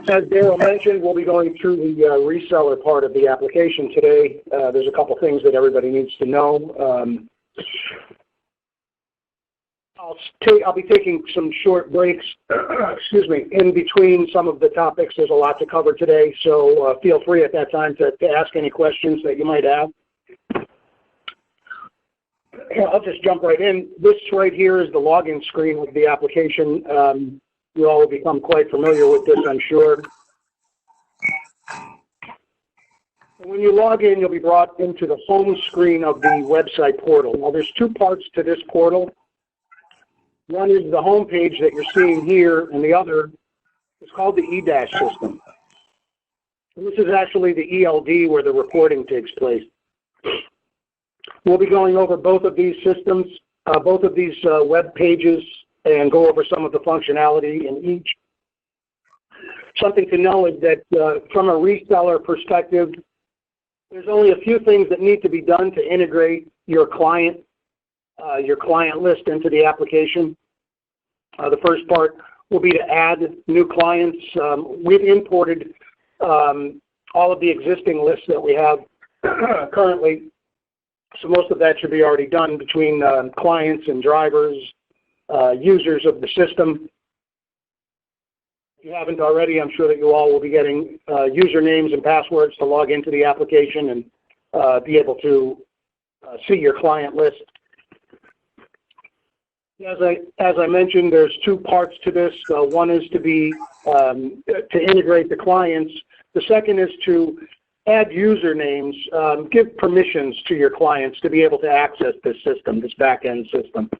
As Daryl mentioned, we'll be going through the reseller part of the application today. There's a couple things that everybody needs to know. I'll be taking some short breaks, excuse me, in between some of the topics. There's a lot to cover today, so feel free at that time to ask any questions that you might have. I'll just jump right in. This right here is the login screen of the application. You all will become quite familiar with this, I'm sure. When you log in, you'll be brought into the home screen of the website portal. Now, there's two parts to this portal. One is the home page that you're seeing here, and the other is called the E- system. And this is actually the ELD where the reporting takes place. We'll be going over both of these systems, both of these web pages, and go over some of the functionality in each. Something to know is that from a reseller perspective, there's only a few things that need to be done to integrate your client list into the application. The first part will be to add new clients. We've imported all of the existing lists that we have currently, so most of that should be already done between clients and drivers, users of the system. If you haven't already, I'm sure that you all will be getting usernames and passwords to log into the application and be able to see your client list. As I mentioned, there's two parts to this. One is to integrate the clients. The second is to add usernames, give permissions to your clients to be able to access this system, this back-end system.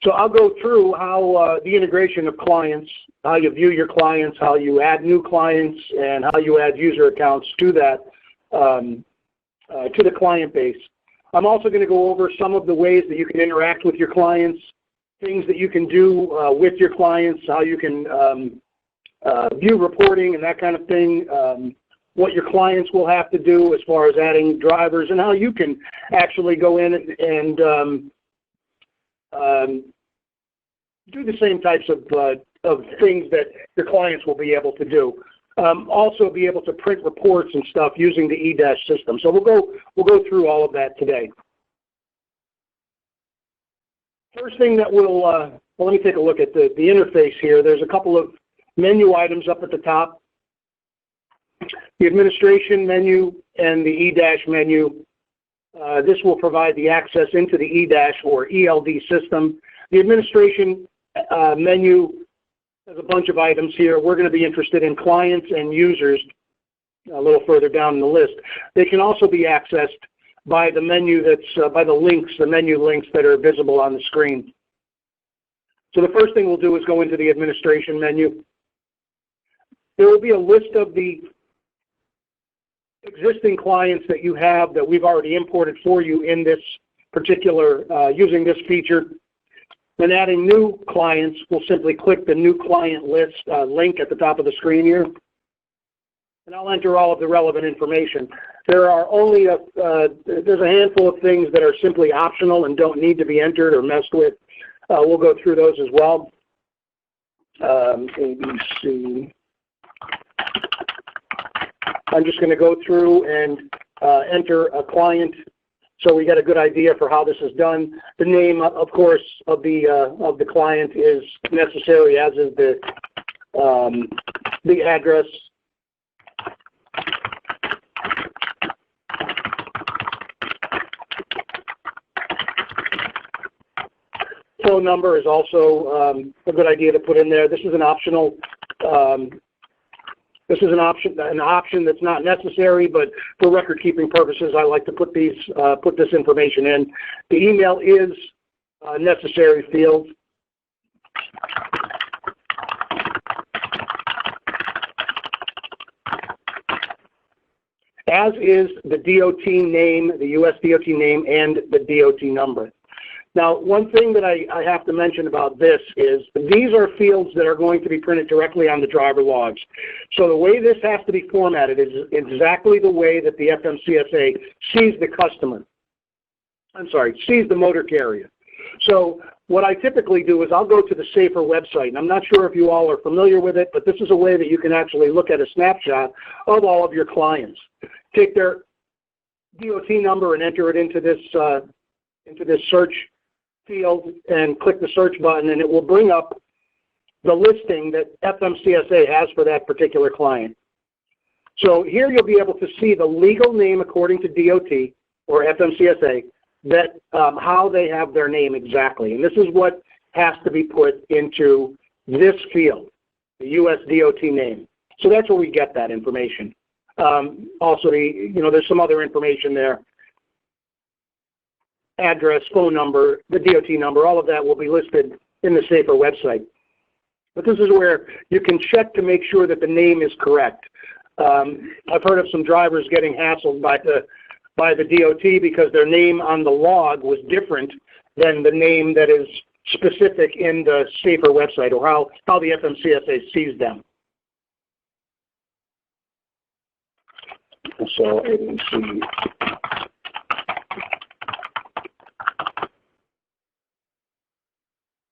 So I'll go through how the integration of clients, how you view your clients, how you add new clients, and how you add user accounts to that, to the client base. I'm also going to go over some of the ways that you can interact with your clients, things that you can do with your clients, how you can view reporting and that kind of thing, what your clients will have to do as far as adding drivers, and how you can actually go in and do the same types of things that your clients will be able to do. Also be able to print reports and stuff using the E- system. So we'll go through all of that today. First thing that well, let me take a look at the interface here. There's a couple of menu items up at the top. The administration menu and the E- menu. This will provide the access into the E- or ELD system. The administration menu has a bunch of items here. We're going to be interested in clients and users a little further down the list. They can also be accessed by the menu that's, by the links, the menu links that are visible on the screen. So the first thing we'll do is go into the administration menu. There will be a list of the existing clients that you have that we've already imported for you in this particular, using this feature. When adding new clients, we'll simply click the new client list link at the top of the screen here, and I'll enter all of the relevant information. There are only there's a handful of things that are simply optional and don't need to be entered or messed with. We'll go through those as well. ABC. I'm just going to go through and enter a client, so we got a good idea for how this is done. The name, of course, of the client is necessary, as is the address. Phone number is also a good idea to put in there. This is an optional. This is an option that's not necessary, but for record-keeping purposes, I like to put this information in. The email is a necessary field. As is the DOT name, the U.S. DOT name, and the DOT number. Now, one thing that I have to mention about this is these are fields that are going to be printed directly on the driver logs. So the way this has to be formatted is exactly the way that the FMCSA sees the customer. I'm sorry, sees the motor carrier. So what I typically do is I'll go to the SAFER website, and I'm not sure if you all are familiar with it, but this is a way that you can actually look at a snapshot of all of your clients. Take their DOT number and enter it into this search field and click the search button, and it will bring up the listing that FMCSA has for that particular client. So here you'll be able to see the legal name according to DOT or FMCSA, that how they have their name exactly. And this is what has to be put into this field, the US DOT name. So that's where we get that information. Also, there's some other information there. Address, phone number, the DOT number, all of that will be listed in the SAFER website. But this is where you can check to make sure that the name is correct. I've heard of some drivers getting hassled by the DOT because their name on the log was different than the name that is specific in the SAFER website, or how the FMCSA sees them. So let's see.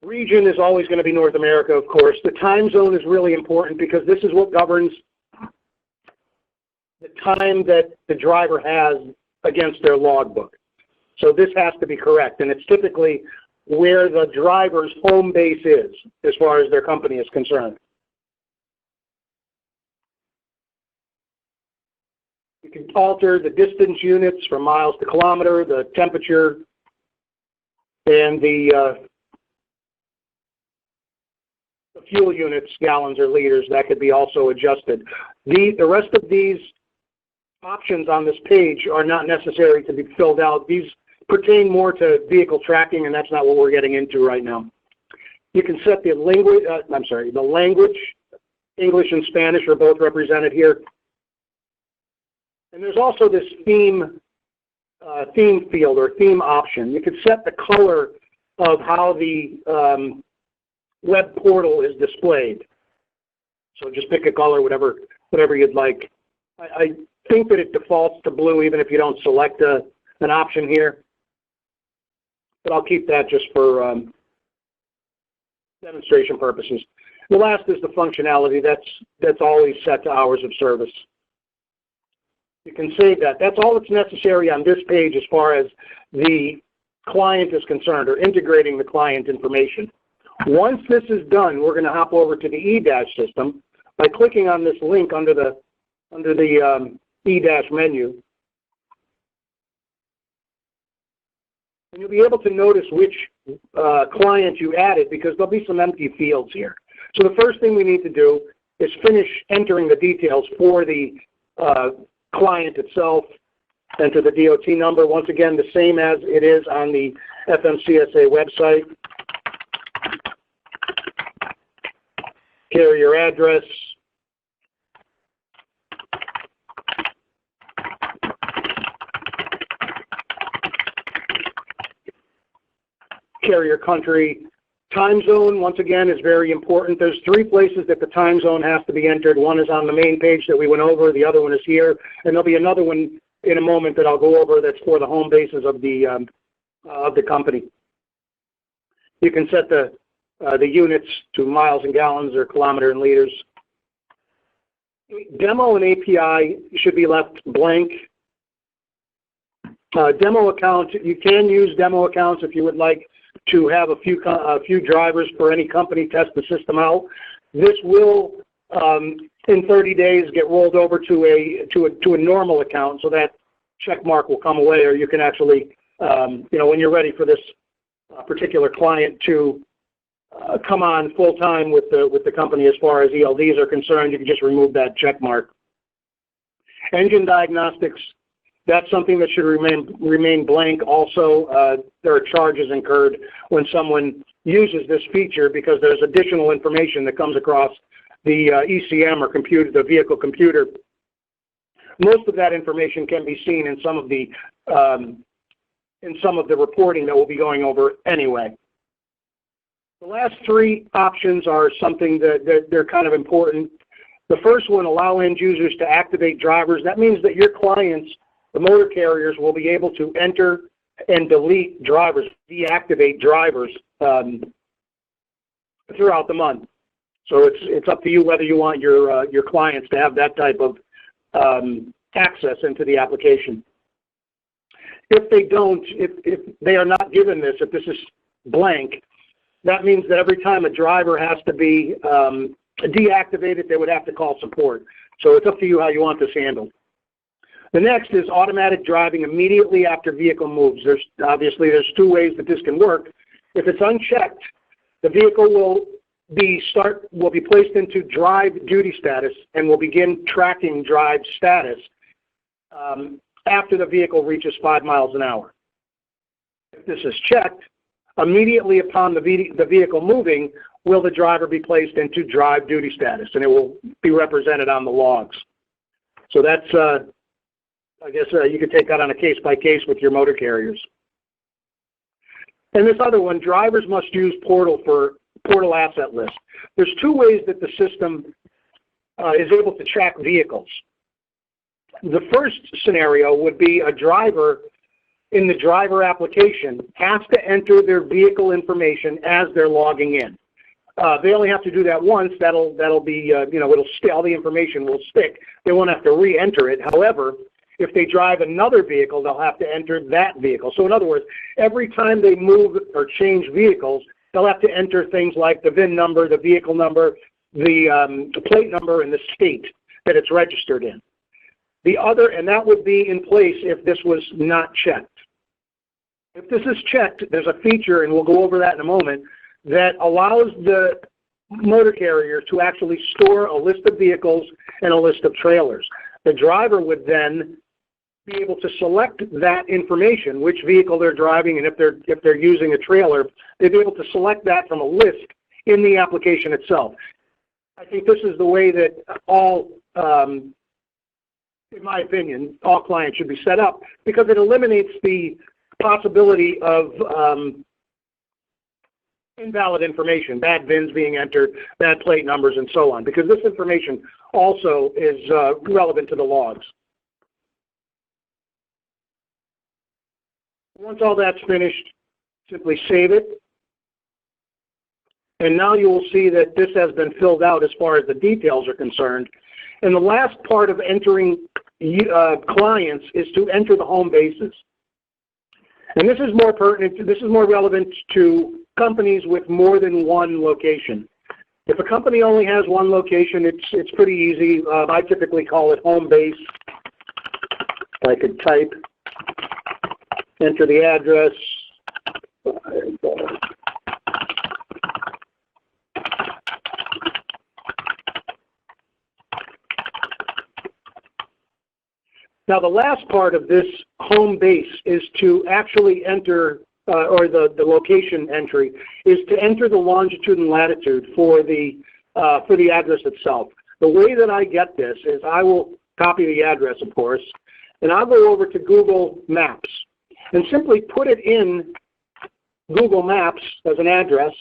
Region is always going to be North America, of course. The time zone is really important because this is what governs the time that the driver has against their logbook. So this has to be correct, and it's typically where the driver's home base is as far as their company is concerned. You can alter the distance units from miles to kilometer, the temperature, and the fuel units, gallons or liters. That could be also adjusted. The rest of these options on this page are not necessary to be filled out. These pertain more to vehicle tracking, and that's not what we're getting into right now. You can set the language, the language, English and Spanish are both represented here. And there's also this theme field or theme option. You can set the color of how the web portal is displayed. So just pick a color, whatever you'd like. I think that it defaults to blue even if you don't select an option here. But I'll keep that just for demonstration purposes. The last is the functionality. That's always set to hours of service. You can save that. That's all that's necessary on this page as far as the client is concerned, or integrating the client information. Once this is done, we're going to hop over to the E- system by clicking on this link under the E- menu. And you'll be able to notice which client you added, because there'll be some empty fields here. So the first thing we need to do is finish entering the details for the client itself. Enter the DOT number, once again, the same as it is on the FMCSA website. Carrier address. Carrier country. Time zone, once again, is very important. There's 3 places that the time zone has to be entered. One is on the main page that we went over. The other one is here. And there'll be another one in a moment that I'll go over that's for the home bases of the company. You can set the units to miles and gallons or kilometer and liters. Demo and API should be left blank. Demo account, you can use demo accounts if you would like to have a few drivers for any company test the system out. This will, in 30 days, get rolled over to a normal account, so that check mark will come away, or you can actually, when you're ready for this particular client to come on full time with the company as far as ELDs are concerned, you can just remove that check mark. Engine diagnostics. That's something that should remain blank. Also, there are charges incurred when someone uses this feature, because there's additional information that comes across the ECM or the vehicle computer. Most of that information can be seen in some of the reporting that we'll be going over anyway. The last 3 options are something that they're kind of important. The first one, allow end users to activate drivers. That means that your clients, the motor carriers, will be able to enter and delete drivers, deactivate drivers throughout the month. So it's up to you whether you want your clients to have that type of access into the application. If they don't, if they are not given this, if this is blank, that means that every time a driver has to be deactivated, they would have to call support. So it's up to you how you want this handled. The next is automatic driving immediately after vehicle moves. There's two ways that this can work. If it's unchecked, the vehicle will be placed into drive duty status and will begin tracking drive status after the vehicle reaches 5 miles an hour. If this is checked, immediately upon the vehicle moving, will the driver be placed into drive duty status, and it will be represented on the logs. So that's, I guess you could take that on a case-by-case with your motor carriers. And this other one, drivers must use Portal for Portal Asset List. There's two ways that the system is able to track vehicles. The first scenario would be a driver in the driver application has to enter their vehicle information as they're logging in. They only have to do that once. That'll be, it'll all the information will stick. They won't have to re-enter it. However, if they drive another vehicle, they'll have to enter that vehicle. So in other words, every time they move or change vehicles, they'll have to enter things like the VIN number, the vehicle number, the plate number, and the state that it's registered in. And that would be in place if this was not checked. If this is checked, there's a feature, and we'll go over that in a moment, that allows the motor carrier to actually store a list of vehicles and a list of trailers. The driver would then be able to select that information, which vehicle they're driving, and if they're using a trailer, they'd be able to select that from a list in the application itself. I think this is the way that all, in my opinion, all clients should be set up, because it eliminates the possibility of invalid information, bad VINs being entered, bad plate numbers, and so on, because this information also is relevant to the logs. Once all that's finished, simply save it. And now you will see that this has been filled out as far as the details are concerned. And the last part of entering clients is to enter the home bases. And this is more pertinent, this is more relevant to companies with more than one location. If a company only has one location, it's pretty easy. I typically call it home base. I could type, enter the address. Now, the last part of this home base is to actually enter, or the location entry, is to enter the longitude and latitude for the address itself. The way that I get this is I will copy the address, of course, and I'll go over to Google Maps and simply put it in Google Maps as an address.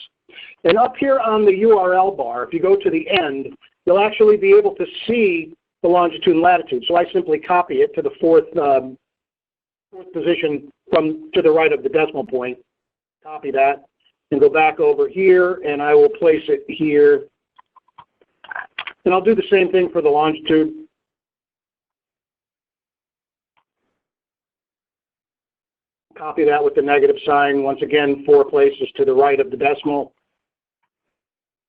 And up here on the URL bar, if you go to the end, you'll actually be able to see the longitude and latitude. So I simply copy it to the fourth position to the right of the decimal point. Copy that and go back over here, and I will place it here. And I'll do the same thing for the longitude. Copy that with the negative sign. Once again, 4 places to the right of the decimal.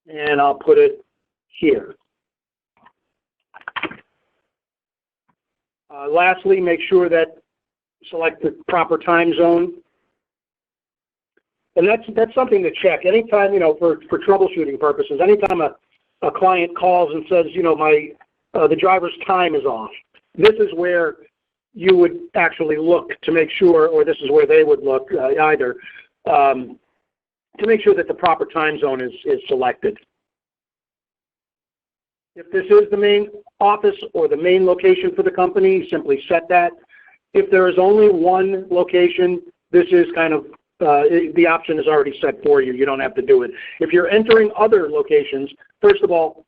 And I'll put it here. Lastly, make sure that select the proper time zone. And that's something to check. Anytime, for troubleshooting purposes, anytime a client calls and says, the driver's time is off, this is where you would actually look to make sure, or this is where they would look either, to make sure that the proper time zone is selected. If this is the main office or the main location for the company, simply set that. If there is only one location, this is kind of, the option is already set for you. You don't have to do it. If you're entering other locations, first of all,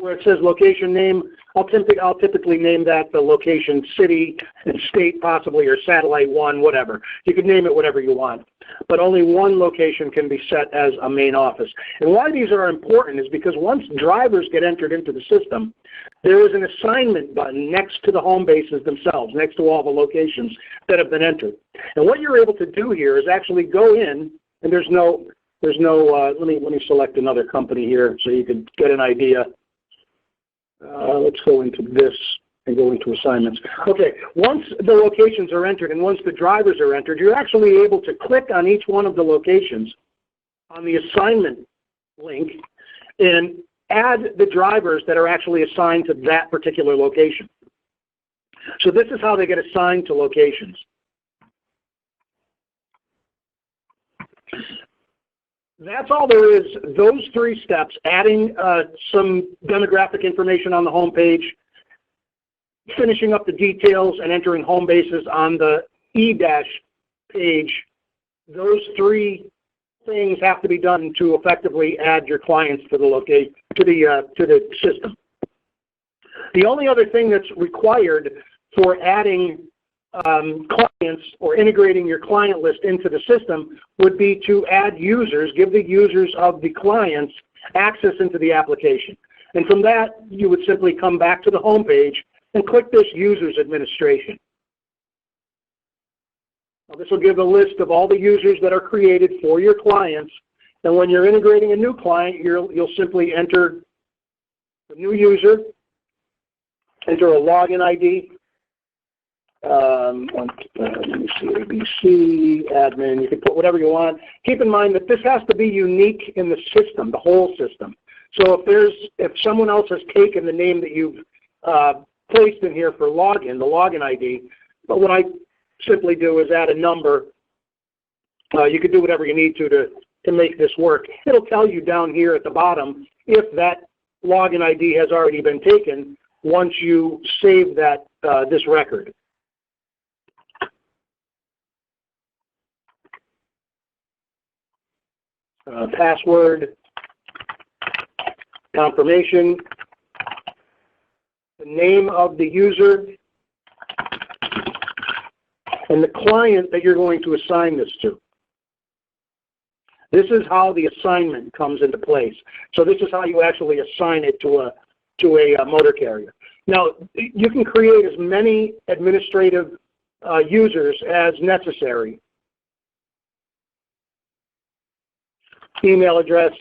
where it says location name, I'll typically name that the location city and state possibly, or satellite 1, whatever. You can name it whatever you want. But only one location can be set as a main office. And why these are important is because once drivers get entered into the system, there is an assignment button next to the home bases themselves, next to all the locations that have been entered. And what you're able to do here is actually go in, and let me select another company here so you can get an idea. Let's go into this and go into assignments. Okay, once the locations are entered and once the drivers are entered, you're actually able to click on each one of the locations on the assignment link and add the drivers that are actually assigned to that particular location. So this is how they get assigned to locations. That's all there is. Those 3 steps, adding some demographic information on the home page, finishing up the details, and entering home bases on the E- page, those 3 things have to be done to effectively add your clients to the system. The only other thing that's required for adding clients or integrating your client list into the system would be to add users, give the users of the clients access into the application. And from that, you would simply come back to the home page and click this Users Administration. Now, this will give a list of all the users that are created for your clients. And when you're integrating a new client, you'll simply enter the new user, enter a login ID, let me see, ABC, admin, you can put whatever you want. Keep in mind that this has to be unique in the system, the whole system. So if someone else has taken the name that you've placed in here for login, the login ID, but what I simply do is add a number. You can do whatever you need to make this work. It'll tell you down here at the bottom if that login ID has already been taken once you save that this record. Password, confirmation, the name of the user, and the client that you're going to assign this to. This is how the assignment comes into place. So this is how you actually assign it to a motor carrier. Now, you can create as many administrative users as necessary. Email address,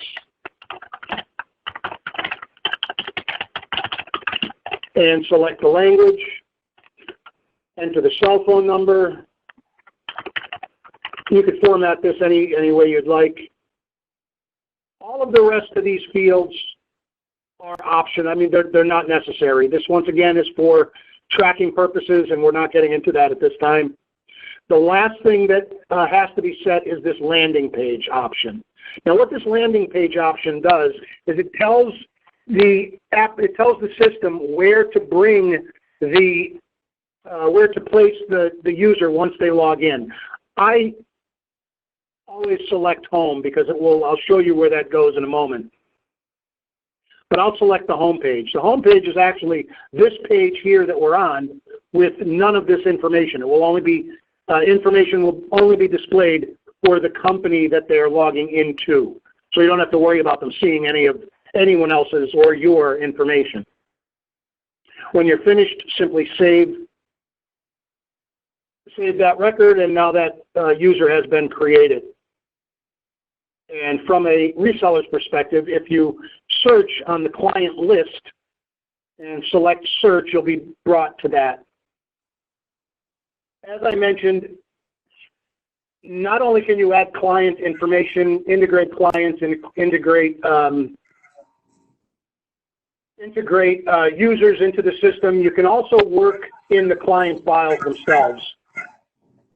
and select the language, enter the cell phone number. You could format this any way you'd like. All of the rest of these fields are optional. I mean, they're not necessary. This, once again, is for tracking purposes, and we're not getting into that at this time. The last thing that has to be set is this landing page option. Now, what this landing page option does is it tells the system where to bring where to place the user once they log in. I always select home because I'll show you where that goes in a moment. But I'll select the home page. The home page is actually this page here that we're on with none of this information. It will only be information will only be displayed for the company that they're logging into. So you don't have to worry about them seeing anyone else's or your information. When you're finished, simply save that record, and now that user has been created. And from a reseller's perspective, if you search on the client list and select search, you'll be brought to that. As I mentioned, not only can you add client information, integrate clients, and integrate users into the system, you can also work in the client files themselves.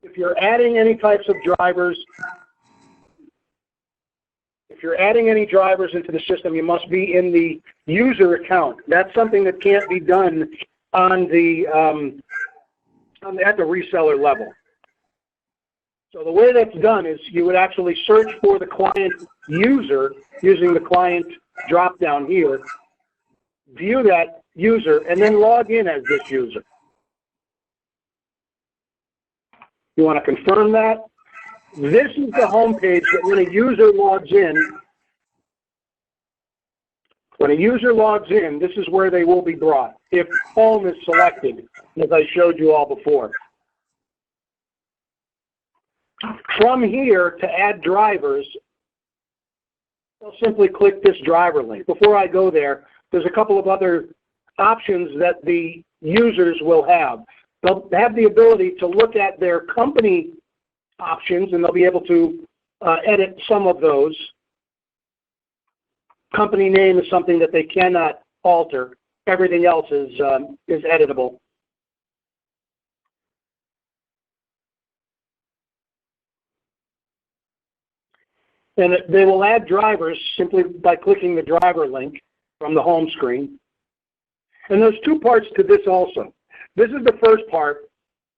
If you're adding any types of drivers, into the system, you must be in the user account. That's something that can't be done on at the reseller level. So the way that's done is you would actually search for the client user using the client drop down here. view that user, and then log in as this user. You want to confirm that? This is the home page that when a user logs in, this is where they will be brought, if home is selected, as I showed you all before. From here, to add drivers, I'll simply click this driver link. Before I go there, there's a couple of other options that the users will have. They'll have the ability to look at their company options, and they'll be able to edit some of those. Company name is something that they cannot alter. Everything else is editable. And they will add drivers simply by clicking the driver link from the home screen. And there's two parts to this also. This is the first part.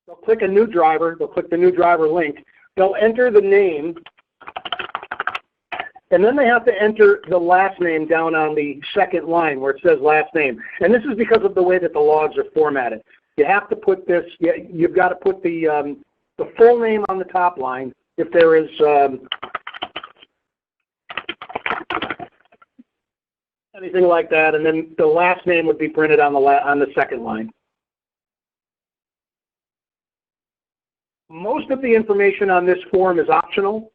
They'll click a new driver. They'll click the new driver link. They'll enter the name. And then they have to enter the last name down on the second line where it says last name. And this is because of the way that the logs are formatted. You have to put this, you've got to put the full name on the top line if there is anything like that, and then the last name would be printed on the second line. Most of the information on this form is optional,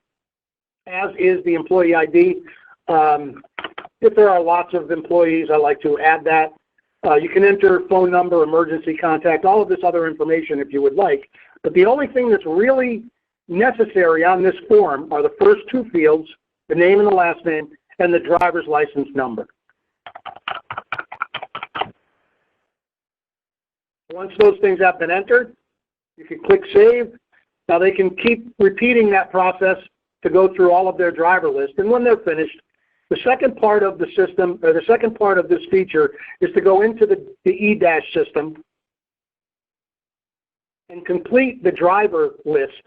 as is the employee ID. If there are lots of employees, I like to add that. You can enter phone number, emergency contact, all of this other information if you would like. But the only thing that's really necessary on this form are the first two fields, the name and the last name, and the driver's license number. Once those things have been entered, you can click Save. Now they can keep repeating that process to go through all of their driver list. And when they're finished, the second part of the system, or the second part of this feature, is to go into the E- system and complete the driver list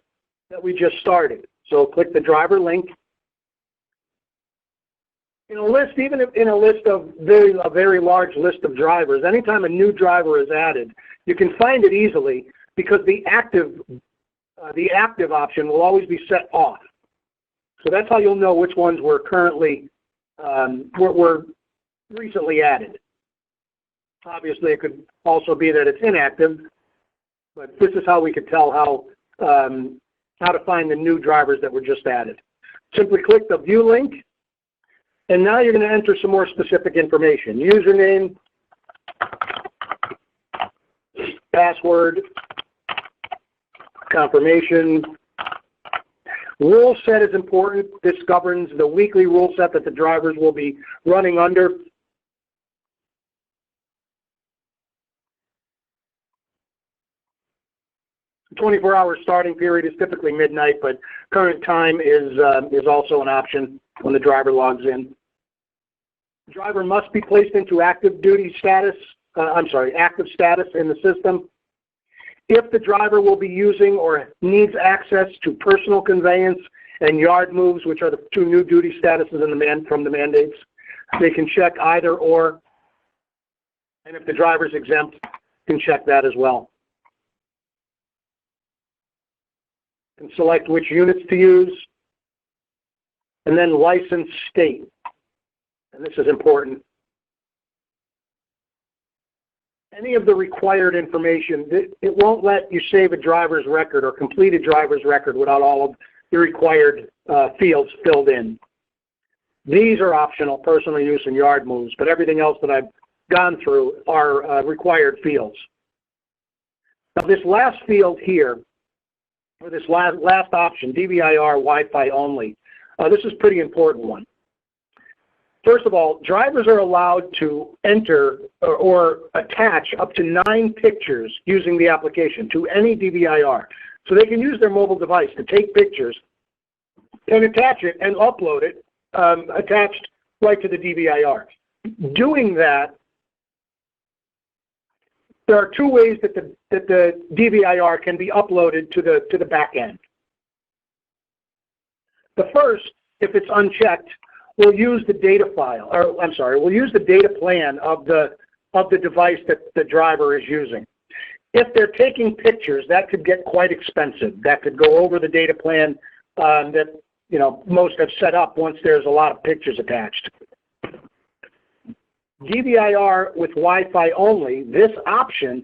that we just started. So click the driver link. In a list, even in a list of a very large list of drivers, anytime a new driver is added, you can find it easily because the active option will always be set off. So that's how you'll know which ones were currently were recently added. Obviously, it could also be that it's inactive, but this is how we could tell how to find the new drivers that were just added. Simply click the View link. And now you're going to enter some more specific information. Username, password, confirmation. Rule set is important. This governs the weekly rule set that the drivers will be running under. The 24-hour starting period is typically midnight, but current time is also an option when the driver logs in. The driver must be placed into active status in the system. If the driver will be using or needs access to personal conveyance and yard moves, which are the two new duty statuses from the mandates, they can check either or. And if the driver's exempt, can check that as well. And select which units to use. And then license state. And this is important. Any of the required information, it won't let you save a driver's record or complete a driver's record without all of the required fields filled in. These are optional, personal use and yard moves, but everything else that I've gone through are required fields. Now this last field here, or this last option, DVIR Wi-Fi only, this is a pretty important one. First of all, drivers are allowed to enter or attach up to 9 pictures using the application to any DVIR. So they can use their mobile device to take pictures and attach it and upload it attached right to the DVIR. Doing that, there are 2 ways that the DVIR can be uploaded to the back end. The first, if it's unchecked, will use the data file, or I'm sorry, will use the data plan of the device that the driver is using. If they're taking pictures, that could get quite expensive. That could go over the data plan that most have set up once there's a lot of pictures attached. DVIR with Wi-Fi only, this option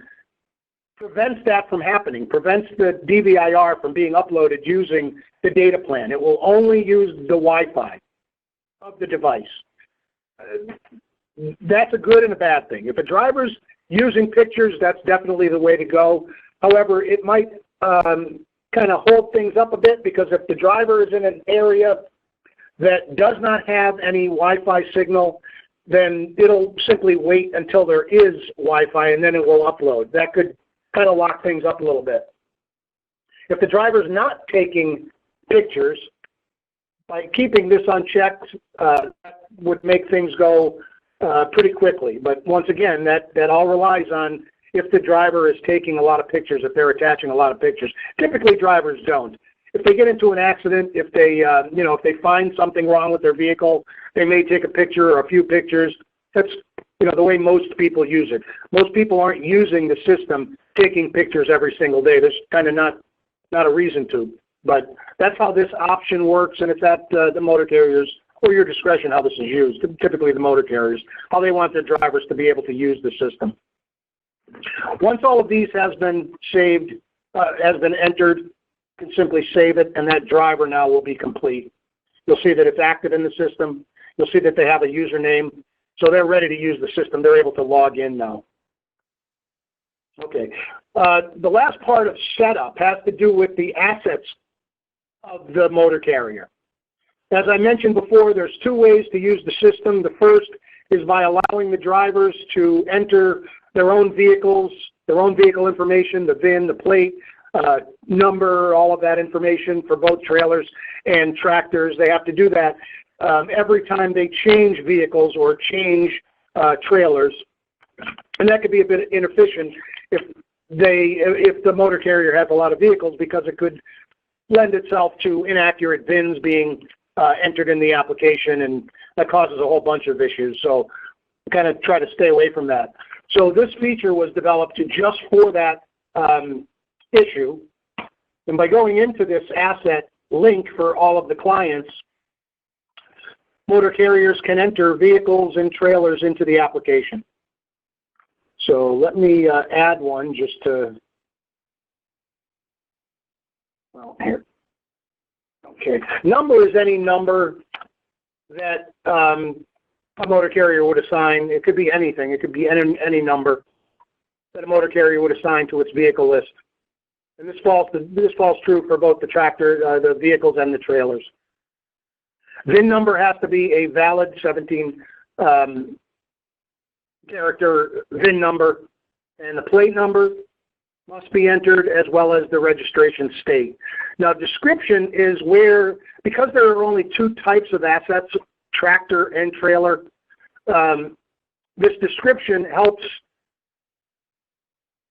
prevents that from happening, prevents the DVIR from being uploaded using the data plan. It will only use the Wi-Fi of the device. That's a good and a bad thing. If a driver's using pictures, that's definitely the way to go. However, it might kind of hold things up a bit, because if the driver is in an area that does not have any Wi-Fi signal, then it'll simply wait until there is Wi-Fi and then it will upload. That could kind of lock things up a little bit. If the driver's not taking pictures, by keeping this unchecked, that would make things go pretty quickly. But once again, that all relies on if the driver is taking a lot of pictures, if they're attaching a lot of pictures. Typically, drivers don't. If they get into an accident, if they if they find something wrong with their vehicle, they may take a picture or a few pictures. That's the way most people use it. Most people aren't using the system taking pictures every single day. There's kind of not a reason to. But that's how this option works, and it's at the motor carriers or your discretion how this is used. Typically, the motor carriers, how they want their drivers to be able to use the system. Once all of these has been saved, has been entered, you can simply save it, and that driver now will be complete. You'll see that it's active in the system. You'll see that they have a username, so they're ready to use the system. They're able to log in now. Okay. The last part of setup has to do with the assets of the motor carrier. As I mentioned before, there's two ways to use the system. The first is by allowing the drivers to enter their own vehicles, their own vehicle information, the VIN, the plate, number, all of that information for both trailers and tractors. They have to do that every time they change vehicles or change trailers. And that could be a bit inefficient if the motor carrier has a lot of vehicles, because it could lend itself to inaccurate VINs being entered in the application, and that causes a whole bunch of issues. So kind of try to stay away from that. So this feature was developed just for that issue. And by going into this asset link for all of the clients, motor carriers can enter vehicles and trailers into the application. So let me add one just to, well, here. Okay. Number is any number that a motor carrier would assign. It could be anything. It could be any number that a motor carrier would assign to its vehicle list. And this falls true for both the tractor, the vehicles, and the trailers. VIN number has to be a valid 17 character VIN number, and the plate number must be entered, as well as the registration state. Now, description is where, because there are only two types of assets, tractor and trailer, this description helps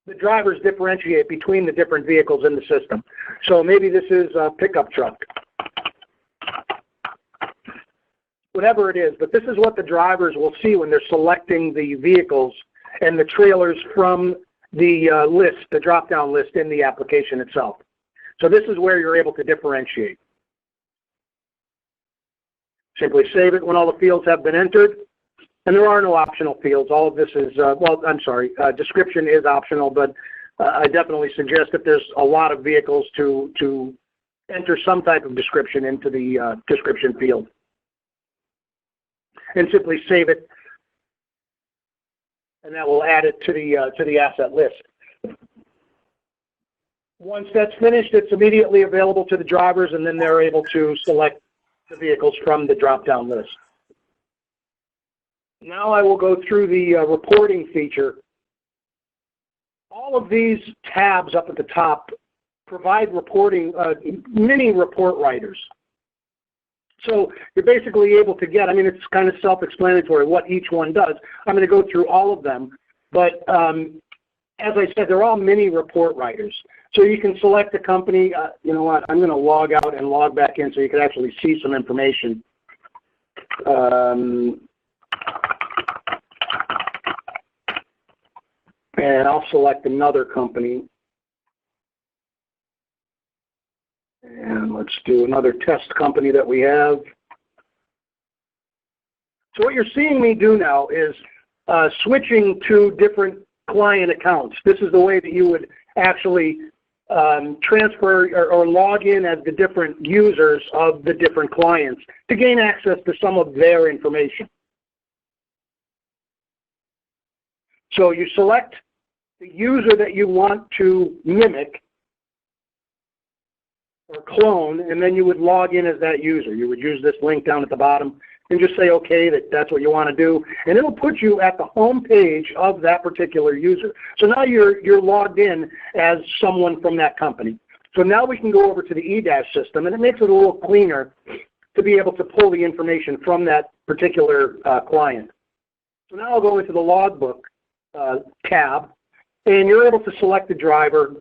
the drivers differentiate between the different vehicles in the system. So maybe this is a pickup truck, whatever it is, but this is what the drivers will see when they're selecting the vehicles and the trailers from the list, the drop-down list in the application itself. So this is where you're able to differentiate. Simply save it when all the fields have been entered, and there are no optional fields. All of this is, description is optional, but I definitely suggest if there's a lot of vehicles to enter some type of description into the description field. And simply save it, and that will add it to the asset list. Once that's finished, it's immediately available to the drivers, and then they're able to select the vehicles from the drop-down list. Now I will go through the reporting feature. All of these tabs up at the top provide reporting, mini report writers. So you're basically able to get, I mean, it's kind of self-explanatory what each one does. I'm going to go through all of them, but as I said, they're all mini report writers. So you can select a company. You know what, I'm going to log out and log back in so you can actually see some information. And I'll select another company. And let's do another test company that we have. So what you're seeing me do now is switching to different client accounts. This is the way that you would actually transfer or log in as the different users of the different clients to gain access to some of their information. So you select the user that you want to mimic or clone, and then you would log in as that user. You would use this link down at the bottom and just say, okay, that's what you want to do, and it'll put you at the home page of that particular user. So now you're logged in as someone from that company. So now we can go over to the eDash system, and it makes it a little cleaner to be able to pull the information from that particular client. So now I'll go into the logbook tab, and you're able to select the driver,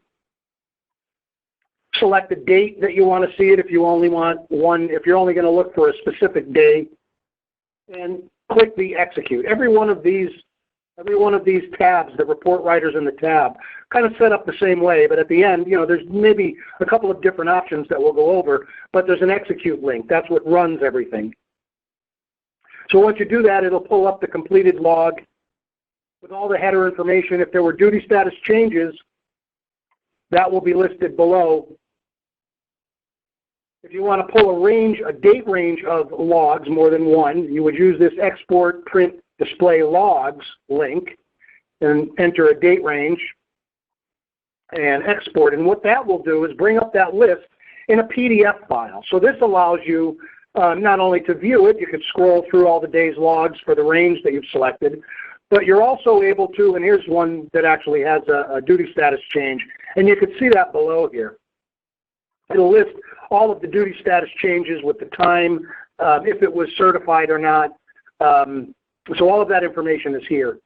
select the date that you want to see it if you only want one, if you're only going to look for a specific day, and click the execute. Every one of these tabs, the report writers in the tab, kind of set up the same way, but at the end, there's maybe a couple of different options that we'll go over, but there's an execute link. That's what runs everything. So once you do that, it'll pull up the completed log with all the header information. If there were duty status changes, that will be listed below. If you want to pull a date range of logs, more than one, you would use this export print display logs link and enter a date range and export. And what that will do is bring up that list in a PDF file. So this allows you not only to view it, you can scroll through all the day's logs for the range that you've selected, but you're also able to, and here's one that actually has a duty status change, and you can see that below here. It'll list all of the duty status changes with the time, if it was certified or not. So all of that information is here.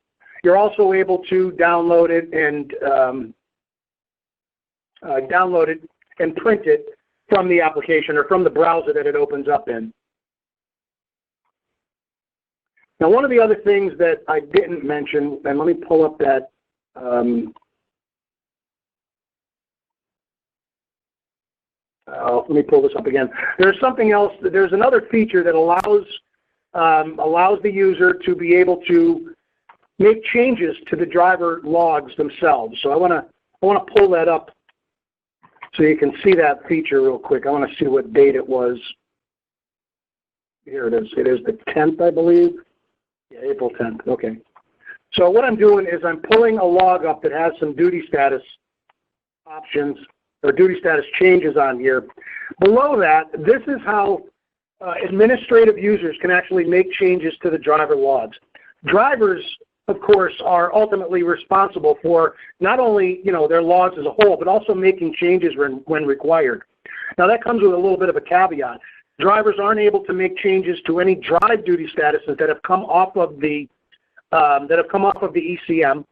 You're also able to download it and print it from the application or from the browser that it opens up in. Now, one of the other things that I didn't mention, and let me pull up that let me pull this up again. There's something else. There's another feature that allows the user to be able to make changes to the driver logs themselves. So I want to pull that up so you can see that feature real quick. I want to see what date it was. Here it is. It is the 10th, I believe. Yeah, April 10th. Okay. So what I'm doing is I'm pulling a log up that has some duty status options or duty status changes on here. Below that, this is how administrative users can actually make changes to the driver logs. Drivers, of course, are ultimately responsible for not only their logs as a whole, but also making changes when required. Now that comes with a little bit of a caveat. Drivers aren't able to make changes to any drive duty statuses that have come off of the ECM.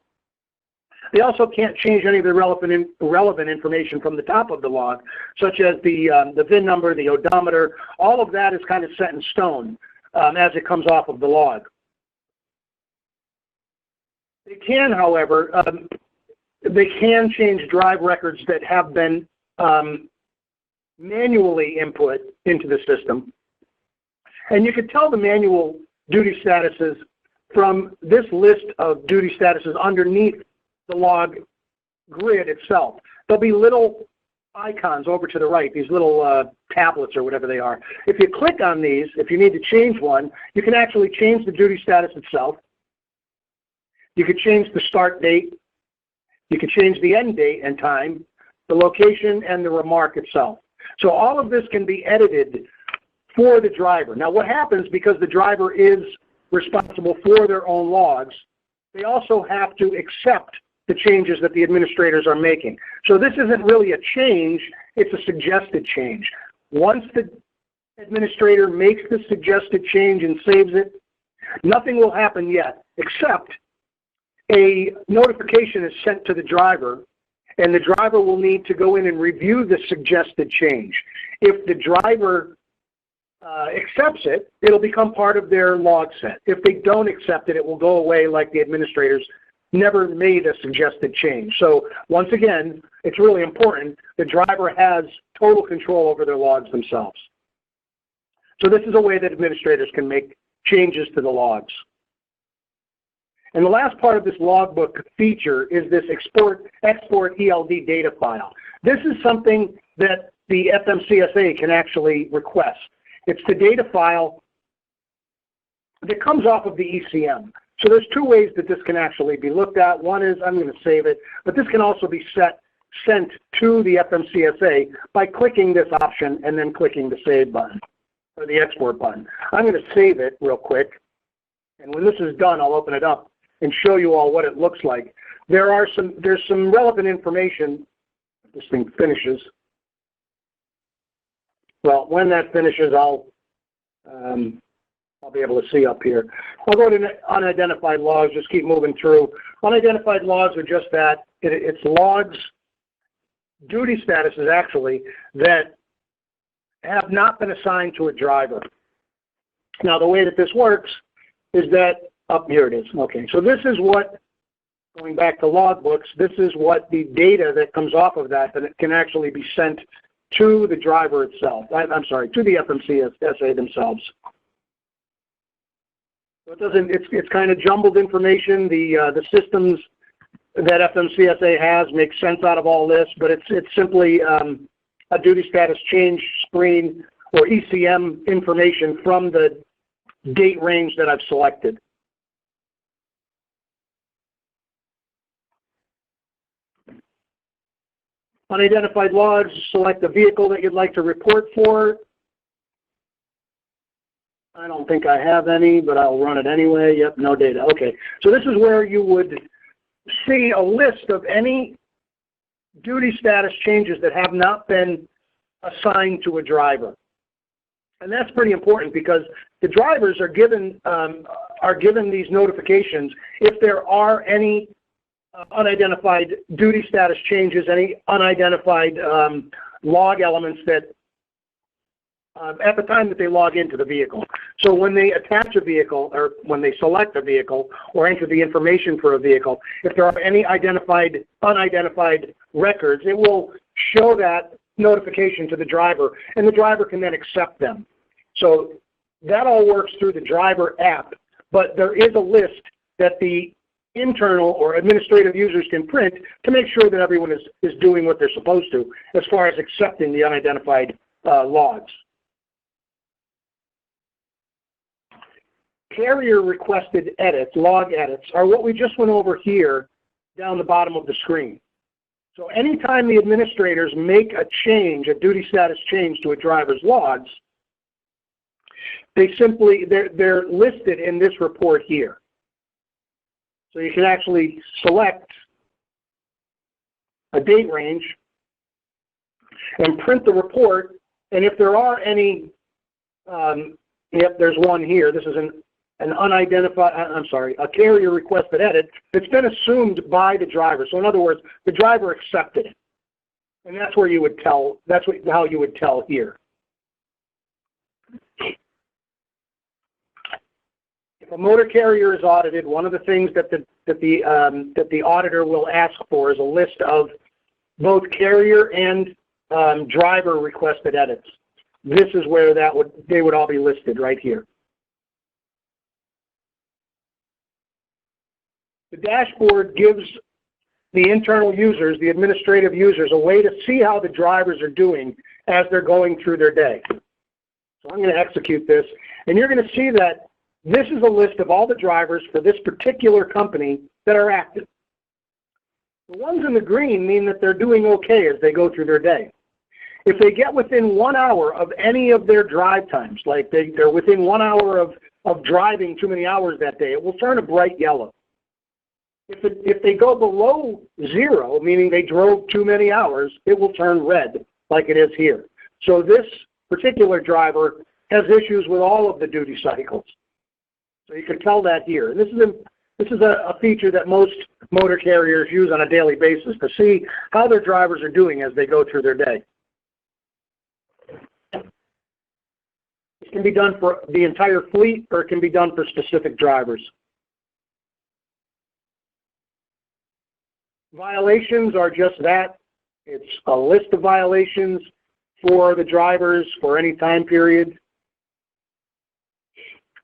They also can't change any of the relevant information from the top of the log, such as the VIN number, the odometer. All of that is kind of set in stone as it comes off of the log. They can, however, change drive records that have been manually input into the system. And you can tell the manual duty statuses from this list of duty statuses underneath the log grid itself. There'll be little icons over to the right, these little tablets or whatever they are. If you click on these, if you need to change one, you can actually change the duty status itself. You could change the start date. You could change the end date and time, the location, and the remark itself. So all of this can be edited for the driver. Now what happens, because the driver is responsible for their own logs, they also have to accept the changes that the administrators are making. So this isn't really a change, it's a suggested change. Once the administrator makes the suggested change and saves it, nothing will happen yet, except a notification is sent to the driver, and the driver will need to go in and review the suggested change. If the driver accepts it, it'll become part of their log set. If they don't accept it, it will go away like the administrators never made a suggested change. So once again, it's really important. The driver has total control over their logs themselves. So this is a way that administrators can make changes to the logs. And the last part of this logbook feature is this export ELD data file. This is something that the FMCSA can actually request. It's the data file that comes off of the ECM. So there's two ways that this can actually be looked at. One is I'm going to save it, but this can also be sent to the FMCSA by clicking this option and then clicking the Save button or the Export button. I'm going to save it real quick, and when this is done, I'll open it up and show you all what it looks like. There's some relevant information. This thing finishes. Well, when that finishes, I'll be able to see up here. I'll go to unidentified logs, just keep moving through. Unidentified logs are just that. It's logs, duty statuses actually, that have not been assigned to a driver. Now, the way that this works is that, here it is. Okay, so this is what, going back to logbooks, this is what the data that comes off of that it can actually be sent to the driver itself. I'm sorry, to the FMCSA themselves. So it's kind of jumbled information. The systems that FMCSA has make sense out of all this, but it's simply a duty status change screen or ECM information from the date range that I've selected. Unidentified logs, select the vehicle that you'd like to report for. I don't think I have any, but I'll run it anyway. Yep, no data. Okay, so this is where you would see a list of any duty status changes that have not been assigned to a driver. And that's pretty important because the drivers are given these notifications if there are any unidentified duty status changes, any unidentified log elements that at the time that they log into the vehicle. So when they attach a vehicle or when they select a vehicle or enter the information for a vehicle, if there are any unidentified records, it will show that notification to the driver, and the driver can then accept them. So that all works through the driver app, but there is a list that the internal or administrative users can print to make sure that everyone is doing what they're supposed to as far as accepting the unidentified logs. Carrier requested edits, log edits, are what we just went over here down the bottom of the screen. So anytime the administrators make a change, a duty status change to a driver's logs, they're listed in this report here. So you can actually select a date range and print the report, and if there are any, yep, there's one here. This is an unidentified, a carrier requested edit that's been assumed by the driver. So in other words, the driver accepted it. And that's where you would tell, how you would tell here. If a motor carrier is audited, one of the things that the auditor will ask for is a list of both carrier and driver requested edits. This is where they would all be listed right here. The dashboard gives the internal users, the administrative users, a way to see how the drivers are doing as they're going through their day. So I'm going to execute this, and you're going to see that this is a list of all the drivers for this particular company that are active. The ones in the green mean that they're doing okay as they go through their day. If they get within 1 hour of any of their drive times, like they're within 1 hour of driving too many hours that day, it will turn a bright yellow. If they go below 0, meaning they drove too many hours, it will turn red like it is here. So this particular driver has issues with all of the duty cycles. So you can tell that here. And this is a feature that most motor carriers use on a daily basis to see how their drivers are doing as they go through their day. The can be done for the entire fleet, or it can be done for specific drivers. Violations are just that. It's a list of violations for the drivers for any time period.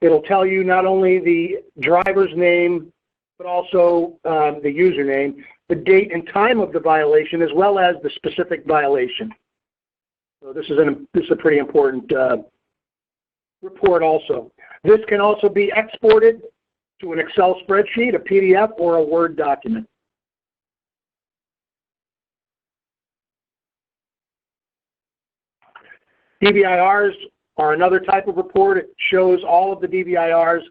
It'll tell you not only the driver's name, but also the username, the date and time of the violation, as well as the specific violation. So this is a pretty important report also. This can also be exported to an Excel spreadsheet, a PDF, or a Word document. DVIRs are another type of report. It shows all of the DVIRs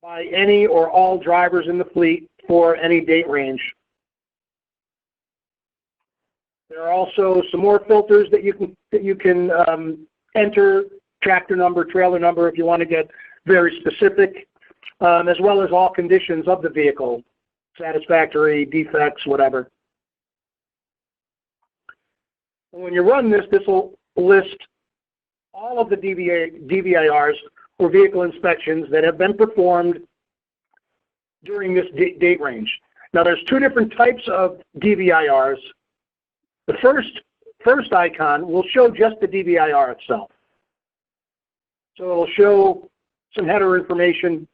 by any or all drivers in the fleet for any date range. There are also some more filters that you can enter, tractor number, trailer number, if you want to get very specific, as well as all conditions of the vehicle, satisfactory, defects, whatever. And when you run this, this will list all of the DVIRs or vehicle inspections that have been performed during this date range. Now, there's two different types of DVIRs. The first icon will show just the DVIR itself. So it'll show some header information,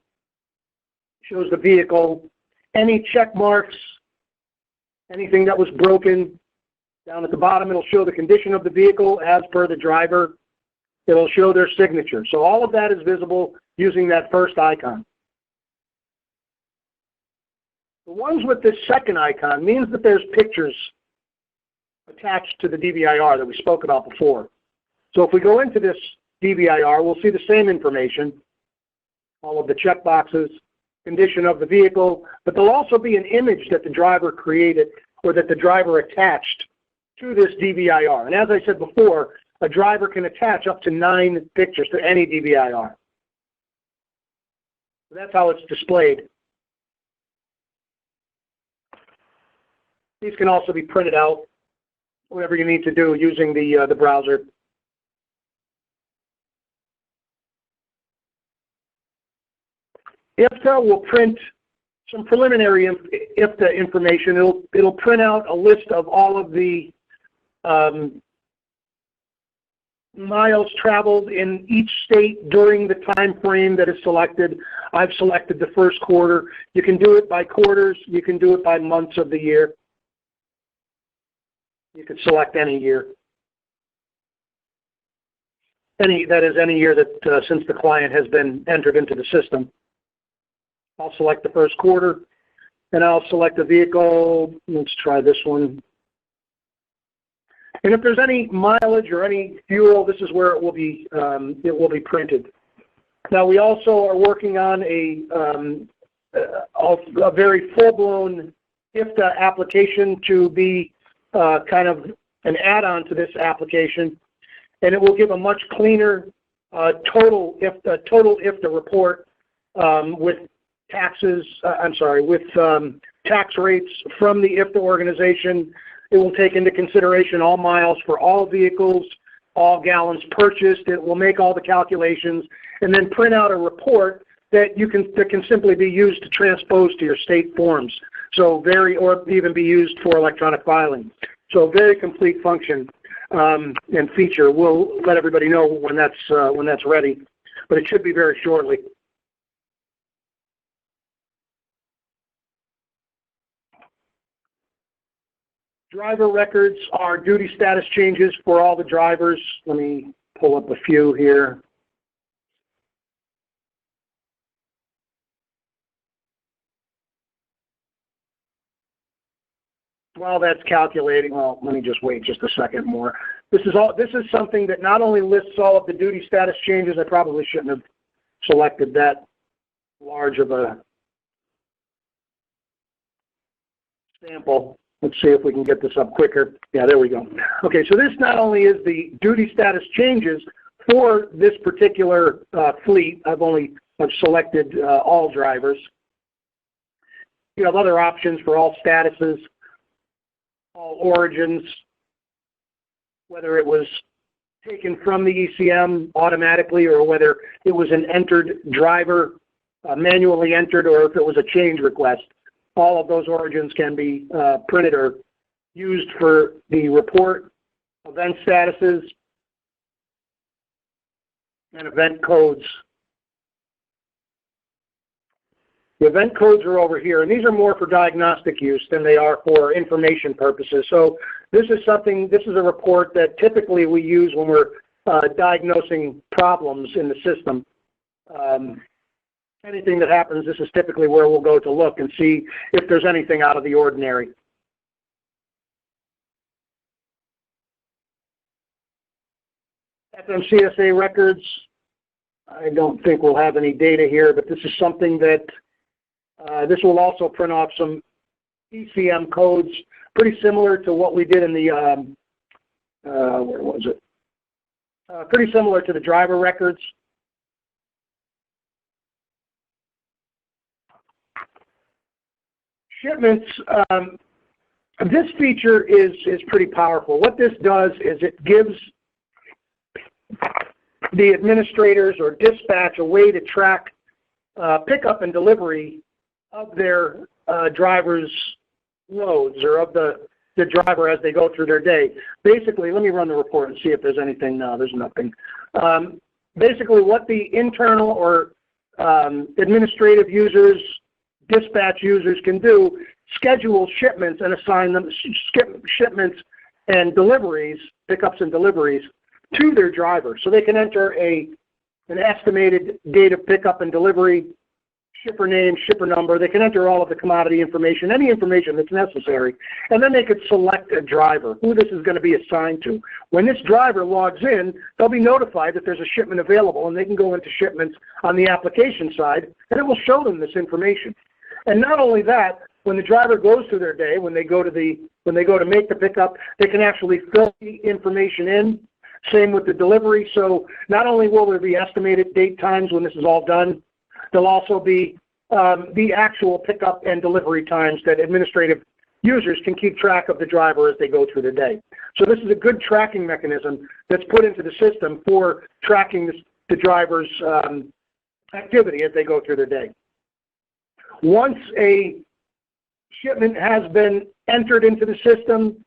shows the vehicle, any check marks, anything that was broken. Down at the bottom, it'll show the condition of the vehicle as per the driver. It'll show their signature. So all of that is visible using that first icon. The ones with this second icon means that there's pictures attached to the DVIR that we spoke about before. So if we go into this DVIR, we'll see the same information, all of the check boxes, condition of the vehicle, but there'll also be an image that the driver created or that the driver attached to this DVIR. And as I said before, a driver can attach up to 9 pictures to any DVIR. So that's how it's displayed. These can also be printed out, whatever you need to do using the browser. IFTA will print some preliminary IFTA information. It'll print out a list of all of the miles traveled in each state during the time frame that is selected. I've selected the first quarter. You can do it by quarters. You can do it by months of the year. You could select any year. That is any year that since the client has been entered into the system. I'll select the first quarter, and I'll select a vehicle. Let's try this one. And if there's any mileage or any fuel, this is where it will be printed. Now, we also are working on a very full-blown IFTA application to be kind of an add-on to this application, and it will give a much cleaner total IFTA report with taxes. With tax rates from the IFTA organization. It will take into consideration all miles for all vehicles, all gallons purchased. It will make all the calculations and then print out a report that can simply be used to transpose to your state forms. So or even be used for electronic filing. So very complete function and feature. We'll let everybody know when that's ready, but it should be very shortly. Driver records are duty status changes for all the drivers. Let me pull up a few here. While that's calculating, well, let me just wait just a second more. This is something that not only lists all of the duty status changes. I probably shouldn't have selected that large of a sample. Let's see if we can get this up quicker. Yeah, there we go. Okay, so this not only is the duty status changes for this particular fleet. I've selected all drivers. You have other options for all statuses, all origins, whether it was taken from the ECM automatically, or whether it was an entered driver, manually entered, or if it was a change request. All of those origins can be printed or used for the report, event statuses, and event codes. The event codes are over here, and these are more for diagnostic use than they are for information purposes. So this is a report that typically we use when we're diagnosing problems in the system. Anything that happens, this is typically where we'll go to look and see if there's anything out of the ordinary. FMCSA records, I don't think we'll have any data here, but this is something that this will also print off some ECM codes, pretty similar to what we did in the, where was it? Pretty similar to the driver records. Shipments, this feature is pretty powerful. What this does is it gives the administrators or dispatch a way to track pickup and delivery of their driver's loads, or of the driver as they go through their day. Basically, let me run the report and see if there's anything. No, there's nothing. Basically, what the internal or administrative users, dispatch users can do, schedule shipments and assign them shipments and deliveries, pickups and deliveries, to their driver. So they can enter an estimated date of pickup and delivery, shipper name, shipper number. They can enter all of the commodity information, any information that's necessary, and then they could select a driver, who this is going to be assigned to. When this driver logs in, they'll be notified that there's a shipment available, and they can go into shipments on the application side, and it will show them this information. And not only that, when the driver goes through their day, when they go to make the pickup, they can actually fill the information in. Same with the delivery. So not only will there be estimated date times when this is all done, there'll also be the actual pickup and delivery times that administrative users can keep track of the driver as they go through the day. So this is a good tracking mechanism that's put into the system for tracking the driver's activity as they go through their day. Once a shipment has been entered into the system,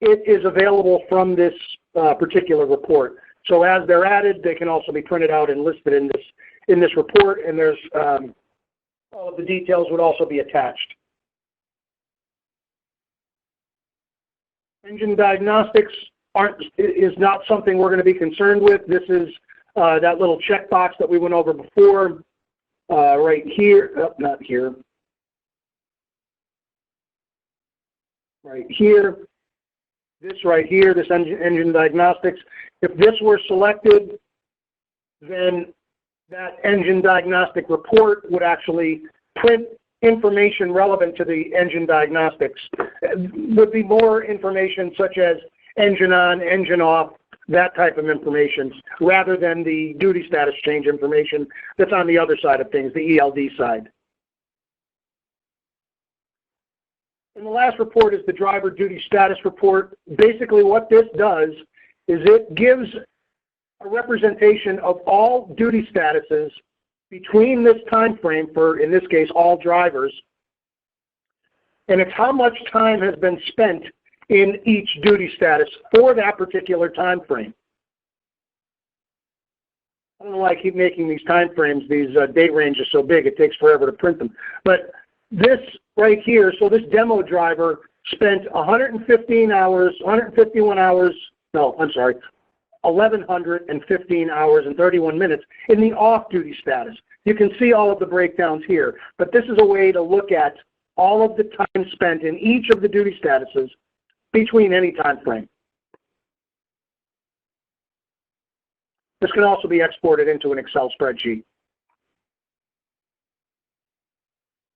it is available from this particular report. So as they're added, they can also be printed out and listed in this report, and there's all of the details would also be attached. Engine diagnostics is not something we're going to be concerned with. This is that little checkbox that we went over before, right here, not here, right here. This right here, this engine diagnostics, if this were selected, then that engine diagnostic report would actually print information relevant to the engine diagnostics. Would be more information such as engine on, engine off, that type of information, rather than the duty status change information that's on the other side of things, the ELD side. And the last report is the driver duty status report. Basically what this does is it gives a representation of all duty statuses between this time frame for, in this case, all drivers. And it's how much time has been spent in each duty status for that particular time frame. I don't know why I keep making these time frames, these date ranges so big, it takes forever to print them. But this right here, so this demo driver spent 115 hours, 151 hours, no, I'm sorry, 1,115 hours and 31 minutes in the off-duty status. You can see all of the breakdowns here, but this is a way to look at all of the time spent in each of the duty statuses between any time frame. This can also be exported into an Excel spreadsheet.